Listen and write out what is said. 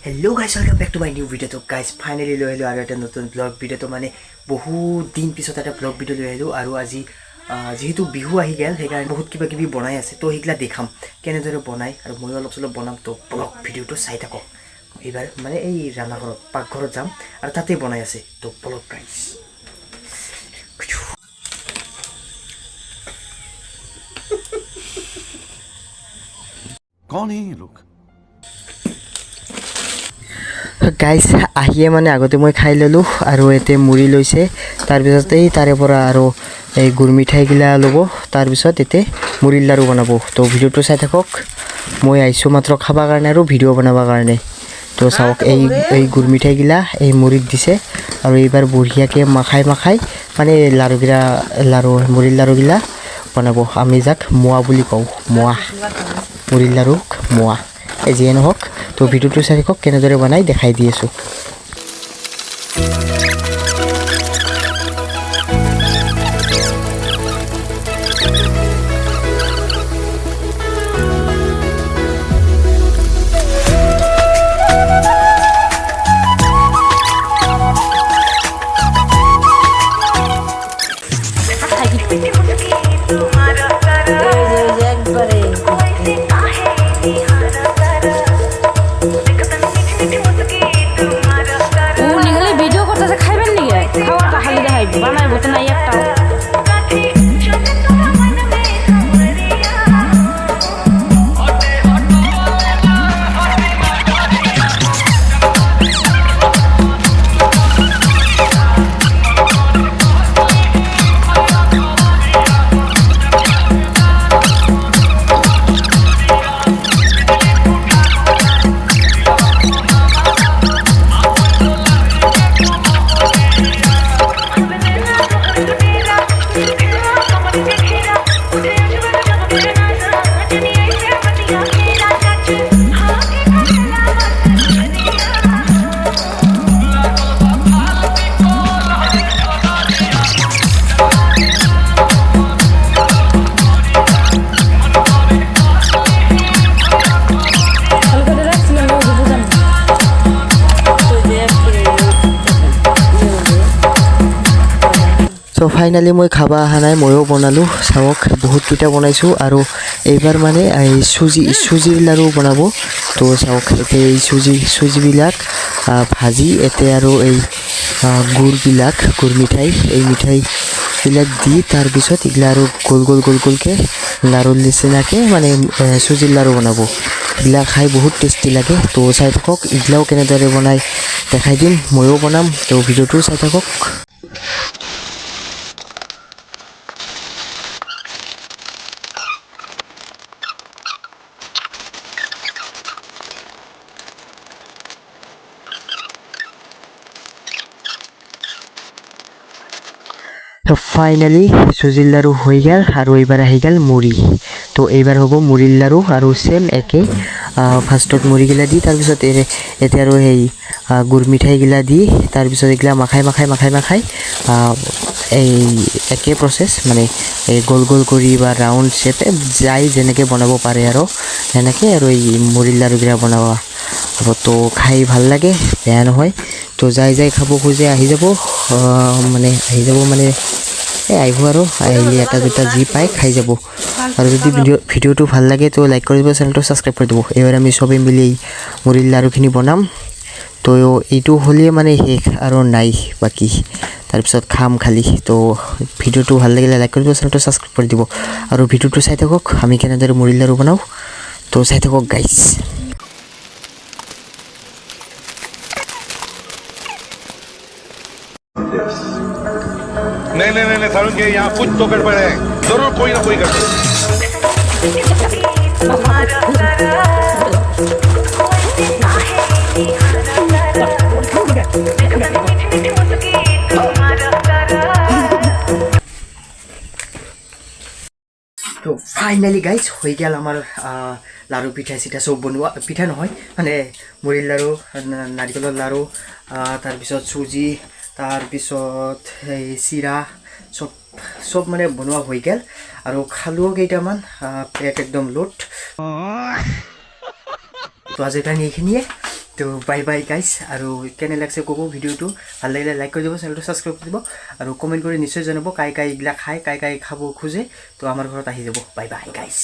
Hello guys, welcome back to my new video. So guys, finally lo hello aru eta notun vlog video to mane bahut din pisot eta vlog video lo hello aru aji jehetu bihu ahi gel hega bahut kiba kibi banai ase to higla dekham kene dore banai aru moi olop solo banam to vlog video to sai thako ebar mane ei rana ghor pak ghor jam aru tate banai ase to vlog guys. कौन है ये लोग guys আহিয়ে মানে আগতে মই খাই ললো আৰু এতে মুড়ি লৈছে তাৰ পিছতে তাৰে পৰা আৰু এই গুৰ মিঠাই গিলা লব তাৰ পিছত এতে মুড়িৰ লাৰু বনাব তো ভিডিওটো চাই থাকক মই আইছো মাত্ৰ খাবা কাৰণে আৰু ভিডিও বনাবা কাৰণে তো চাওক এই গুৰ মিঠাই গিলা এই মুড়িত দিছে আৰু এইবাৰ বঢ়িয়াকে মাখাই মানে লাৰু মুড়িৰ লাৰু গিলা বনাব আমি যাক মোয়া বুলি কওঁ মোয়া মুড়িৰ লাৰু মোয়া এই যে নহক তো ভিডিওটো চাই থাকক কেনেদৰে বনাই দেখাই দি আছো তো ফাইনালি মই খাবা আহা নাই ময়ো বনালো চাওক বহুত কিটা বনাইছো আৰু এইবাৰ মানে এই সুজিৰ লাৰু বনাব তো চাওক এতে এই সুজি বিলাক ভাজি এতে আৰু এই গুৰ মিঠাই এই মিঠাই বিলাক দি তাৰ পিছত ইগলা আৰু গোল লাৰু নিচিনাকে মানে সুজিৰ লাৰু বনাব ইগলা খাই বহুত টেষ্টি লাগে তো চাই থাকক ইগলাও কেনেদৰে বনাই দেখাই দিম ময়ো বনাম তো ভিডিওটো চাই থাকক তো ফাইনালি সুজিৰ লাৰু হৈ গেল আৰু এইবাৰ আহি গেল মুড়ি তো এইবাৰ হ'ব মুড়িৰ লাৰু আৰু সেম একে ফাৰ্ষ্টত মুড়ি গিলা দি তাৰ পিছত এতে আৰু এই গুৰ মিঠাই গিলা দি তাৰ পিছত এগলা মাখাই এই একে প্ৰসেস মানে এই গোল কৰি বা ৰাউন্ড শেপে যাই যেনেকে বনাব পাৰে আৰু এনেকে আৰু এই মুড়িৰ লাৰু গিলা বনাবা তো খাই ভাল লাগে বেয়া নহয় তো যাই খাব খুঁজে আহি যাব মানে আহিব আৰু আহিলে এটা দুটা যি পায় খাই যাব আৰু যদি ভিডিওটো ভাল লাগে তো লাইক কৰি দিব চেনেলটো সাবস্ক্ৰাইব কৰি দিব এবাৰ আমি সবে মিলি মুড়িৰ লাৰুখিনি বনাম তো এইটো হ'লে মানে শেষ আৰু নাই বাকি তাৰপিছত খাম খালি তো ভিডিওটো ভাল লাগিলে লাইক কৰি দিব চেনেলটো সাবস্ক্ৰাইব কৰি দিব আৰু ভিডিওটো চাই থাকক আমি কেনেদৰে মুড়িৰ লাৰু বনাও তো চাই থাকক গাইস नहीं सारुण के यहाँ कुछ तो गड़बड़ है जरूर कोई ना कोई गड़बड़ তো ফাইনালি গাইস হৈ গেল আমাৰ লাৰু পিঠা চিঠা সব বনোৱা পিঠা নহয় মানে মুড়িৰ লাৰু নাৰিকলৰ লাৰু তাৰ পিছত সুজি তাৰ পিছত এই চিৰা সব মানে বনোৱা হৈ গেল আৰু খালো কেইটামান পেট একদম লোট তো আজিৰ কাৰণে এইখিনিয়ে তো বাই বাই গাইজ আৰু কেনে লাগছে ক'ব ভিডিঅ'টো ভাল লাগিলে লাইক কৰি দিব চেনেলটো ছাবস্ক্ৰাইব কৰি দিব আৰু কমেণ্ট কৰি নিশ্চয় জনাব কাই কাই এইবিলাক খায় কাই কাই খাব খোজে তো আমাৰ ঘৰত আহি যাব বাই বাই গাইজ